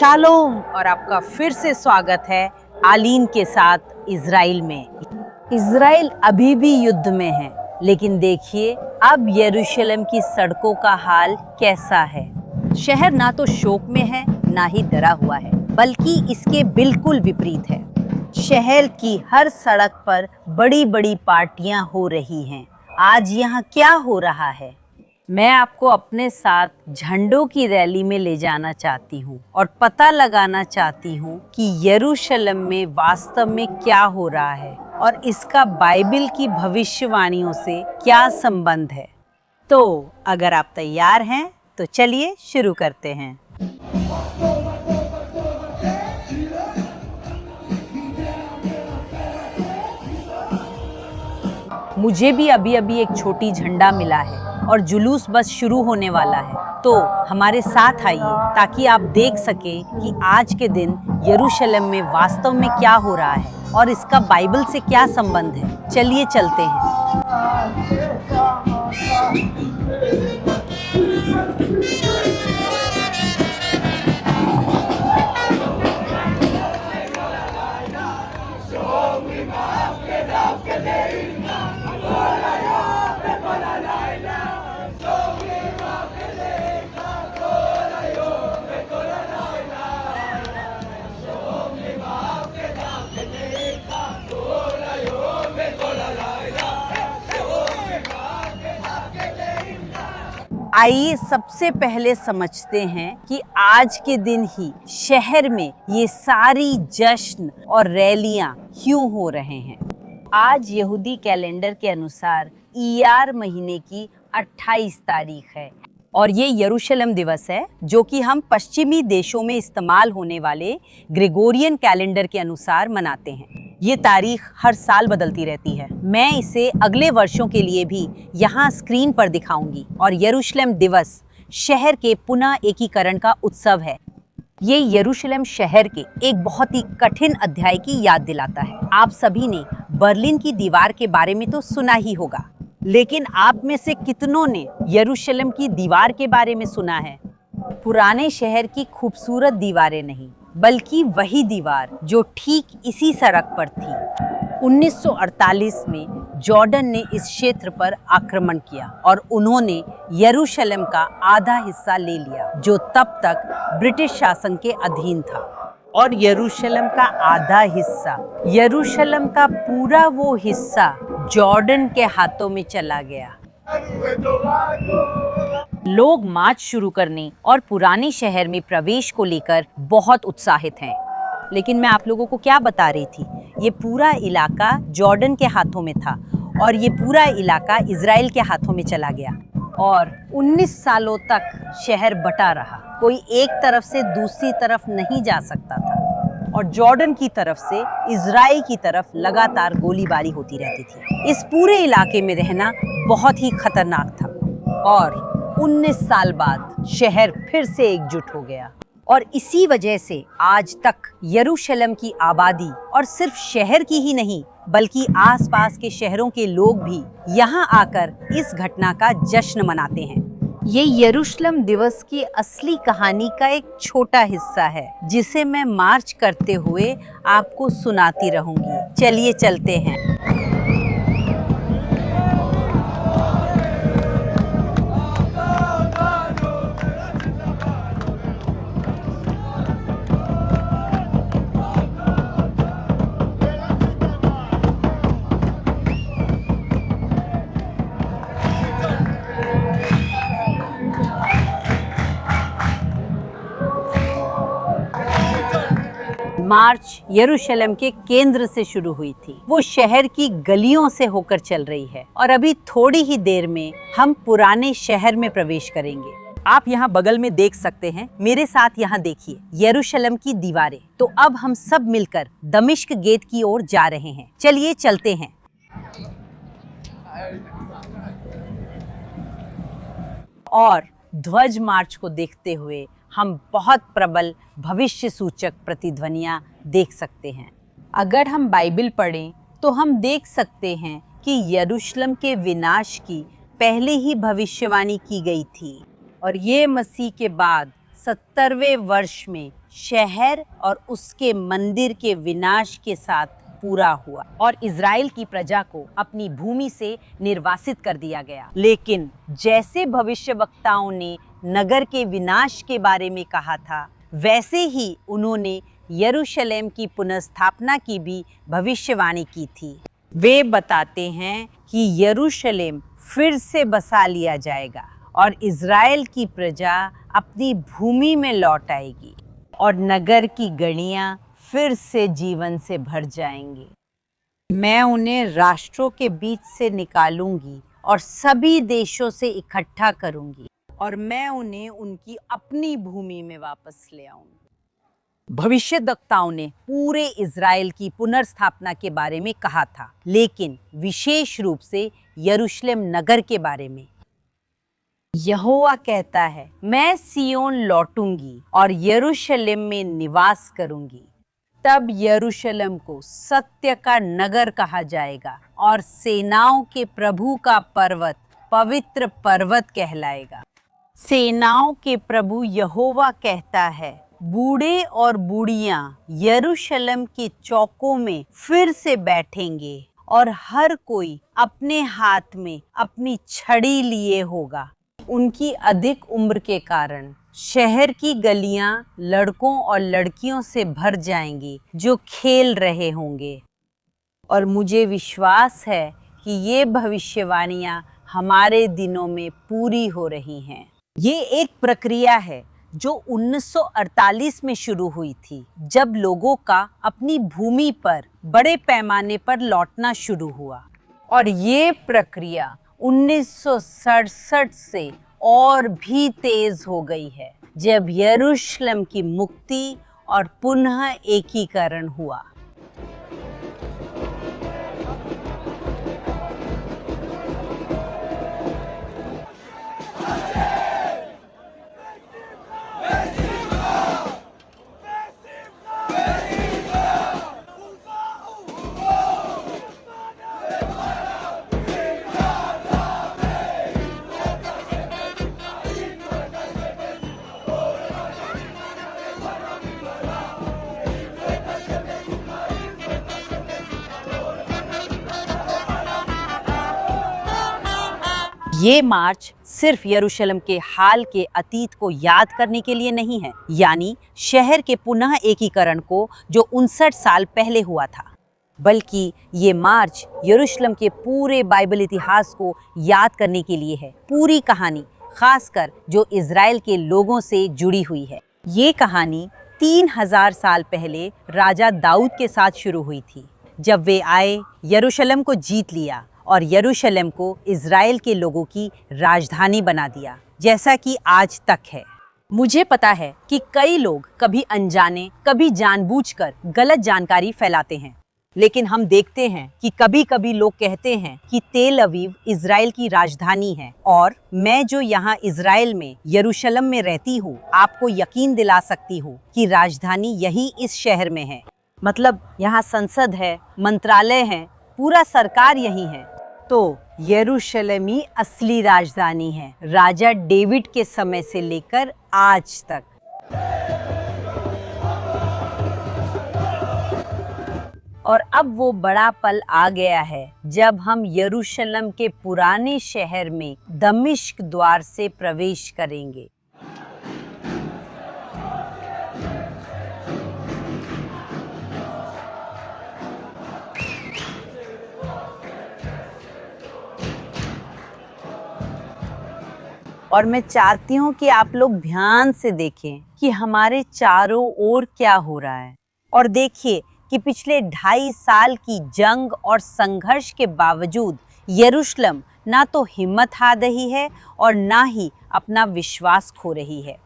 Shalom और आपका फिर से स्वागत है आलीन के साथ इजराइल में। इजराइल अभी भी युद्ध में है, लेकिन देखिए अब यरूशलेम की सड़कों का हाल कैसा है। शहर ना तो शोक में है ना ही डरा हुआ है, बल्कि इसके बिल्कुल विपरीत है। शहर की हर सड़क पर बड़ी बड़ी पार्टियां हो रही हैं। आज यहाँ क्या हो रहा है? मैं आपको अपने साथ झंडों की रैली में ले जाना चाहती हूँ और पता लगाना चाहती हूँ कि यरूशलेम में वास्तव में क्या हो रहा है और इसका बाइबल की भविष्यवाणियों से क्या संबंध है। तो अगर आप तैयार हैं तो चलिए शुरू करते हैं। मुझे भी अभी एक छोटी झंडा मिला है और जुलूस बस शुरू होने वाला है, तो हमारे साथ आइए ताकि आप देख सकें कि आज के दिन यरूशलेम में वास्तव में क्या हो रहा है और इसका बाइबल से क्या संबंध है। चलिए चलते हैं। आइए सबसे पहले समझते हैं कि आज के दिन ही शहर में ये सारी जश्न और रैलियां क्यों हो रहे हैं। आज यहूदी कैलेंडर के अनुसार ईयार महीने की 28 तारीख है और ये यरूशलेम दिवस है, जो कि हम पश्चिमी देशों में इस्तेमाल होने वाले ग्रेगोरियन कैलेंडर के अनुसार मनाते हैं। ये तारीख हर साल बदलती रहती है। मैं इसे अगले वर्षों के लिए भी यहाँ स्क्रीन पर दिखाऊंगी और यरूशलेम दिवस शहर के पुनः एकीकरण का उत्सव है। ये यरूशलेम शहर के एक बहुत ही कठिन अध्याय की याद दिलाता है। आप सभी ने बर्लिन की दीवार के बारे में तो सुना ही होगा, लेकिन आप में से कितनों ने यरूशलेम की दीवार के बारे में सुना है? पुराने शहर की खूबसूरत दीवारें नहीं, बल्कि वही दीवार जो ठीक इसी सड़क पर थी। 1948 में जॉर्डन ने इस क्षेत्र पर आक्रमण किया और उन्होंने यरूशलेम का आधा हिस्सा ले लिया, जो तब तक ब्रिटिश शासन के अधीन था। और यरूशलेम का आधा हिस्सा, यरूशलेम का पूरा वो हिस्सा जॉर्डन के हाथों में चला गया। लोग मार्च शुरू करने और पुराने शहर में प्रवेश को लेकर बहुत उत्साहित हैं। लेकिन मैं आप लोगों को क्या बता रही थी, ये पूरा इलाका जॉर्डन के हाथों में था और ये पूरा इलाका इजराइल के हाथों में चला गया और 19 सालों तक शहर बटा रहा। कोई एक तरफ से दूसरी तरफ नहीं जा सकता था और जॉर्डन की तरफ से इजराइल की तरफ लगातार गोलीबारी होती रहती थी। इस पूरे इलाके में रहना बहुत ही खतरनाक था और 19 साल बाद शहर फिर से एकजुट हो गया और इसी वजह से आज तक यरूशलेम की आबादी, और सिर्फ शहर की ही नहीं बल्कि आसपास के शहरों के लोग भी यहाँ आकर इस घटना का जश्न मनाते हैं। ये यरूशलेम दिवस की असली कहानी का एक छोटा हिस्सा है, जिसे मैं मार्च करते हुए आपको सुनाती रहूंगी। चलिए चलते हैं। मार्च यरूशलेम के केंद्र से शुरू हुई थी। वो शहर की गलियों से होकर चल रही है और अभी थोड़ी ही देर में हम पुराने शहर में प्रवेश करेंगे। आप यहाँ बगल में देख सकते हैं, मेरे साथ यहाँ देखिए यरूशलेम की दीवारें। तो अब हम सब मिलकर दमिश्क गेट की ओर जा रहे हैं। चलिए चलते हैं। और ध्वज मार्च को देखते हुए हम बहुत प्रबल भविष्य सूचक प्रतिध्वनियां देख सकते हैं। अगर हम बाइबल पढ़ें तो हम देख सकते हैं कि यरूशलेम के विनाश की पहले ही भविष्यवाणी की गई थी और ये मसीह के बाद 70वें वर्ष में शहर और उसके मंदिर के विनाश के साथ पूरा हुआ और इज़राइल की प्रजा को अपनी भूमि से निर्वासित कर दिया गया। लेकिन जैसे भविष्यवक्ताओं ने नगर के विनाश के बारे में कहा था, वैसे ही उन्होंने यरूशलेम की पुनर्स्थापना की भी भविष्यवाणी की थी। वे बताते हैं कि यरूशलेम फिर से बसा लिया जाएगा और इज़राइल की प्रजा अपनी भूमि में लौट आएगी और नगर की गढ़ियाँ फिर से जीवन से भर जाएंगी। मैं उन्हें राष्ट्रों के बीच से निकालूंगी और सभी देशों से इकट्ठा करूंगी और मैं उन्हें उनकी अपनी भूमि में वापस ले आऊंगी। भविष्यद्वक्ताओं ने पूरे इज़राइल की पुनर्स्थापना के बारे में कहा था, लेकिन विशेष रूप से यरूशलेम नगर के बारे में। यहोवा कहता है, मैं सियोन लौटूंगी और यरूशलेम में निवास करूंगी। तब यरूशलेम को सत्य का नगर कहा जाएगा और सेनाओं के प्रभु का पर्वत पवित्र पर्वत कहलाएगा। सेनाओं के प्रभु यहोवा कहता है, बूढ़े और बूढ़ियां यरूशलेम के चौकों में फिर से बैठेंगे और हर कोई अपने हाथ में अपनी छड़ी लिए होगा। उनकी अधिक उम्र के कारण शहर की गलियां लड़कों और लड़कियों से भर जाएंगी जो खेल रहे होंगे। और मुझे विश्वास है कि ये भविष्यवाणियां हमारे दिनों में पूरी हो रही हैं। ये एक प्रक्रिया है जो 1948 में शुरू हुई थी, जब लोगों का अपनी भूमि पर बड़े पैमाने पर लौटना शुरू हुआ। और ये प्रक्रिया 1967 से और भी तेज हो गई है, जब यरूशलेम की मुक्ति और पुनः एकीकरण हुआ। ये मार्च सिर्फ यरूशलेम के हाल के अतीत को याद करने के लिए नहीं है, यानी शहर के पुनः एकीकरण को जो 59 साल पहले हुआ था, बल्कि ये मार्च यरूशलेम के पूरे बाइबल इतिहास को याद करने के लिए है। पूरी कहानी खासकर जो इज़राइल के लोगों से जुड़ी हुई है। ये कहानी 3000 साल पहले राजा दाऊद के साथ शुरू हुई थी, जब वे आए, यरूशलेम को जीत लिया और यरूशलेम को इज़राइल के लोगों की राजधानी बना दिया, जैसा कि आज तक है। मुझे पता है कि कई लोग कभी अनजाने कभी जानबूझकर गलत जानकारी फैलाते हैं, लेकिन हम देखते हैं कि कभी कभी लोग कहते हैं कि तेल अवीव इज़राइल की राजधानी है, और मैं जो यहाँ इज़राइल में यरूशलेम में रहती हूँ, आपको यकीन दिला सकती हूँ कि राजधानी यही इस शहर में है। मतलब यहाँ संसद है, मंत्रालय है, पूरा सरकार यही है। तो यरूशलेम ही असली राजधानी है, राजा डेविड के समय से लेकर आज तक। और अब वो बड़ा पल आ गया है जब हम यरूशलेम के पुराने शहर में दमिश्क द्वार से प्रवेश करेंगे। और मैं चाहती हूँ कि आप लोग ध्यान से देखें कि हमारे चारों ओर क्या हो रहा है, और देखिए कि पिछले 2.5 साल की जंग और संघर्ष के बावजूद यरूशलेम ना तो हिम्मत हार रही है और ना ही अपना विश्वास खो रही है।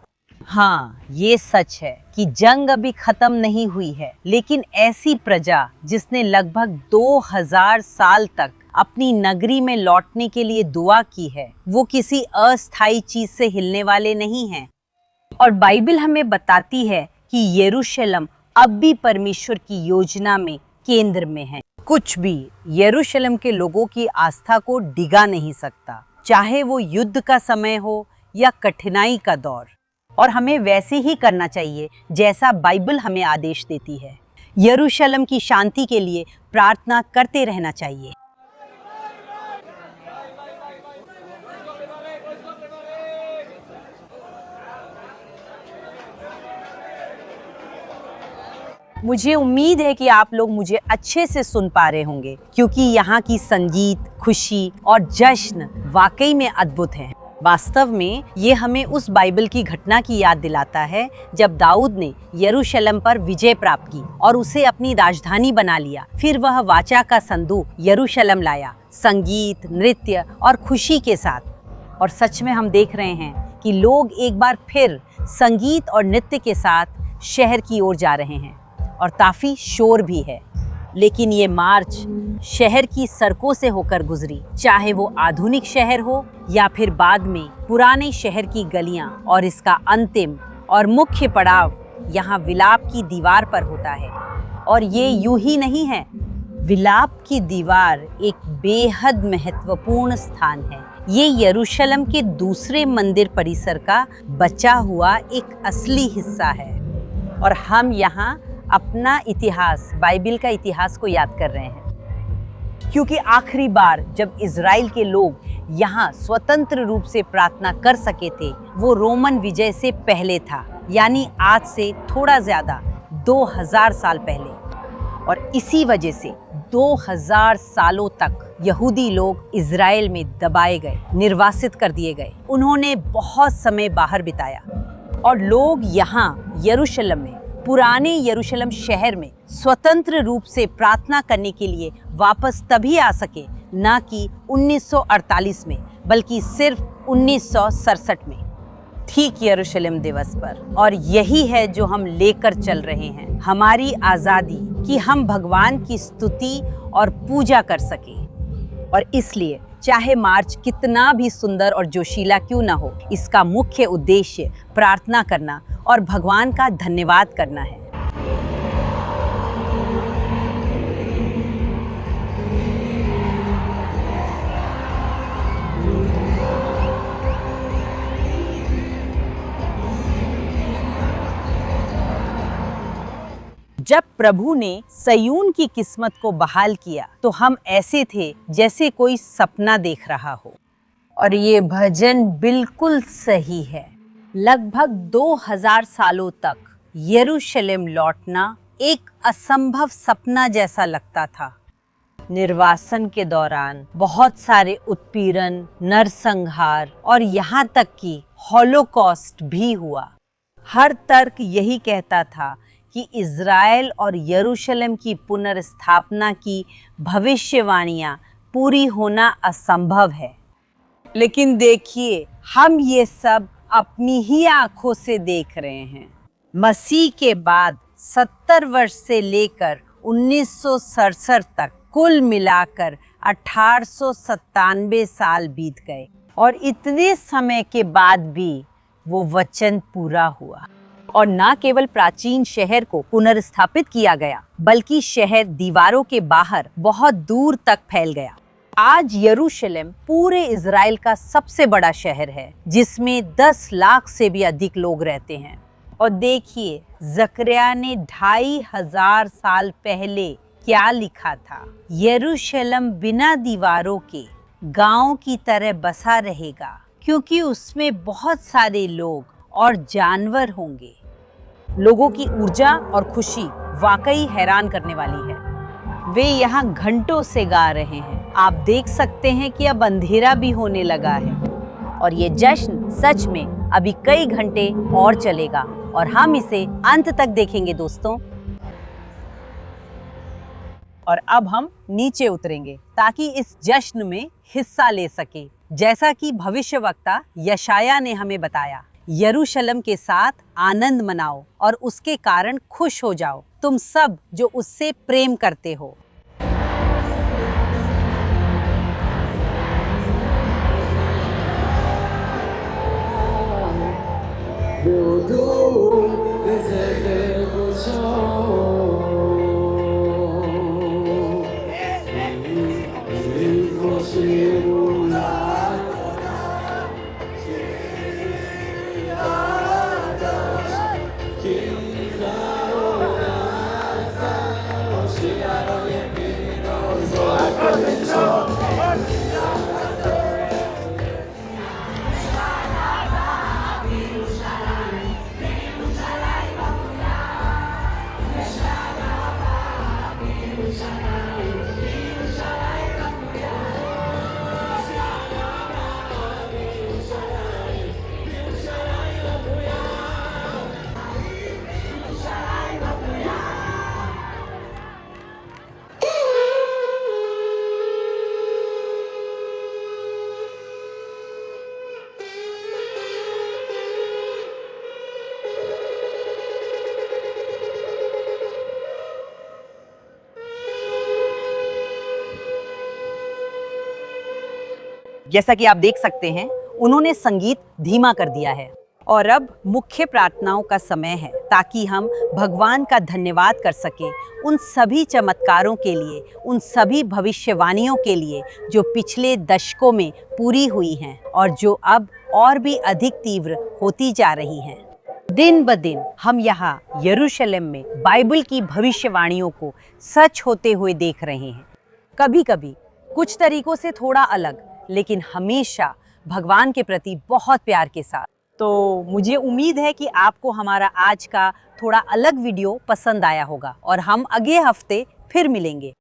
हाँ, ये सच है कि जंग अभी खत्म नहीं हुई है, लेकिन ऐसी प्रजा जिसने लगभग 2000 साल तक अपनी नगरी में लौटने के लिए दुआ की है, वो किसी अस्थायी चीज से हिलने वाले नहीं हैं। और बाइबल हमें बताती है कि यरूशलेम अब भी परमेश्वर की योजना में केंद्र में है। कुछ भी यरूशलेम के लोगों की आस्था को डिगा नहीं सकता, चाहे वो युद्ध का समय हो या कठिनाई का दौर। और हमें वैसे ही करना चाहिए जैसा बाइबल हमें आदेश देती है। यरूशलेम की शांति के लिए प्रार्थना करते रहना चाहिए। मुझे उम्मीद है कि आप लोग मुझे अच्छे से सुन पा रहे होंगे, क्योंकि यहाँ की संगीत, खुशी और जश्न वाकई में अद्भुत है। वास्तव में ये हमें उस बाइबल की घटना की याद दिलाता है जब दाऊद ने यरूशलेम पर विजय प्राप्त की और उसे अपनी राजधानी बना लिया। फिर वह वाचा का संदूक यरूशलेम लाया, संगीत, नृत्य और खुशी के साथ। और सच में हम देख रहे हैं कि लोग एक बार फिर संगीत और नृत्य के साथ शहर की ओर जा रहे हैं और काफी शोर भी है। लेकिन ये मार्च शहर की सड़कों से होकर गुजरी, चाहे वो आधुनिक शहर हो या फिर बाद में पुराने शहर की गलियां। और इसका अंतिम और मुख्य पड़ाव यहाँ विलाप की दीवार पर होता है। और ये यूं ही नहीं है, विलाप की दीवार एक बेहद महत्वपूर्ण स्थान है। ये यरूशलेम के दूसरे मंदिर परिसर का बचा हुआ एक असली हिस्सा है। और हम यहाँ अपना इतिहास, बाइबल का इतिहास को याद कर रहे हैं, क्योंकि आखिरी बार जब इज़राइल के लोग यहाँ स्वतंत्र रूप से प्रार्थना कर सके थे वो रोमन विजय से पहले था, यानी आज से थोड़ा ज़्यादा 2000 साल पहले। और इसी वजह से 2000 सालों तक यहूदी लोग इज़राइल में दबाए गए, निर्वासित कर दिए गए। उन्होंने बहुत समय बाहर बिताया और लोग यहाँ यरूशलेम में, पुराने यरूशलेम शहर में स्वतंत्र रूप से प्रार्थना करने के लिए वापस तभी आ सके, ना कि 1948 में, बल्कि सिर्फ 1967 में, ठीक यरूशलेम दिवस पर। और यही है जो हम लेकर चल रहे हैं, हमारी आज़ादी, कि हम भगवान की स्तुति और पूजा कर सकें। और इसलिए चाहे मार्च कितना भी सुंदर और जोशीला क्यों ना हो, इसका मुख्य उद्देश्य प्रार्थना करना और भगवान का धन्यवाद करना है। जब प्रभु ने सयून की किस्मत को बहाल किया तो हम ऐसे थे जैसे कोई सपना देख रहा हो। और ये भजन बिल्कुल सही है। लगभग 2000 सालों तक यरूशलेम लौटना एक असंभव सपना जैसा लगता था। निर्वासन के दौरान बहुत सारे उत्पीड़न, नरसंहार और यहाँ तक कि हॉलोकॉस्ट भी हुआ। हर तर्क यही कहता था कि इज़राइल और यरूशलेम की पुनर्स्थापना की भविष्यवाणियाँ पूरी होना असंभव है। लेकिन देखिए, हम ये सब अपनी ही आंखों से देख रहे हैं। मसीह के बाद 70 वर्ष से लेकर 1967 तक कुल मिलाकर 1897 साल बीत गए और इतने समय के बाद भी वो वचन पूरा हुआ। और न केवल प्राचीन शहर को पुनर्स्थापित किया गया, बल्कि शहर दीवारों के बाहर बहुत दूर तक फैल गया। आज यरूशलेम पूरे इज़राइल का सबसे बड़ा शहर है, जिसमें 10 लाख से भी अधिक लोग रहते हैं। और देखिए, जकरिया ने 2500 साल पहले क्या लिखा था। यरूशलेम बिना दीवारों के गांव की तरह बसा रहेगा, क्योंकि उसमें बहुत सारे लोग और जानवर होंगे। लोगों की ऊर्जा और खुशी वाकई हैरान करने वाली है। वे यहाँ घंटों से गा रहे हैं। आप देख सकते हैं कि अब अंधेरा भी होने लगा है और ये जश्न सच में अभी कई घंटे और चलेगा और हम इसे अंत तक देखेंगे दोस्तों। और अब हम नीचे उतरेंगे ताकि इस जश्न में हिस्सा ले सके। जैसा कि भविष्यवक्ता यशाया ने हमें बताया, यरूशलेम के साथ आनंद मनाओ और उसके कारण खुश हो जाओ, तुम सब जो उससे प्रेम करते हो। जैसा कि आप देख सकते हैं, उन्होंने संगीत धीमा कर दिया है और अब मुख्य प्रार्थनाओं का समय है, ताकि हम भगवान का धन्यवाद कर सकें उन सभी चमत्कारों के लिए, उन सभी भविष्यवाणियों के लिए जो पिछले दशकों में पूरी हुई हैं और जो अब और भी अधिक तीव्र होती जा रही हैं। दिन ब दिन हम यहाँ यरूशलेम में बाइबल की भविष्यवाणियों को सच होते हुए देख रहे हैं। कभी कभी कुछ तरीकों से थोड़ा अलग, लेकिन हमेशा भगवान के प्रति बहुत प्यार के साथ। तो मुझे उम्मीद है कि आपको हमारा आज का थोड़ा अलग वीडियो पसंद आया होगा और हम अगले हफ्ते फिर मिलेंगे।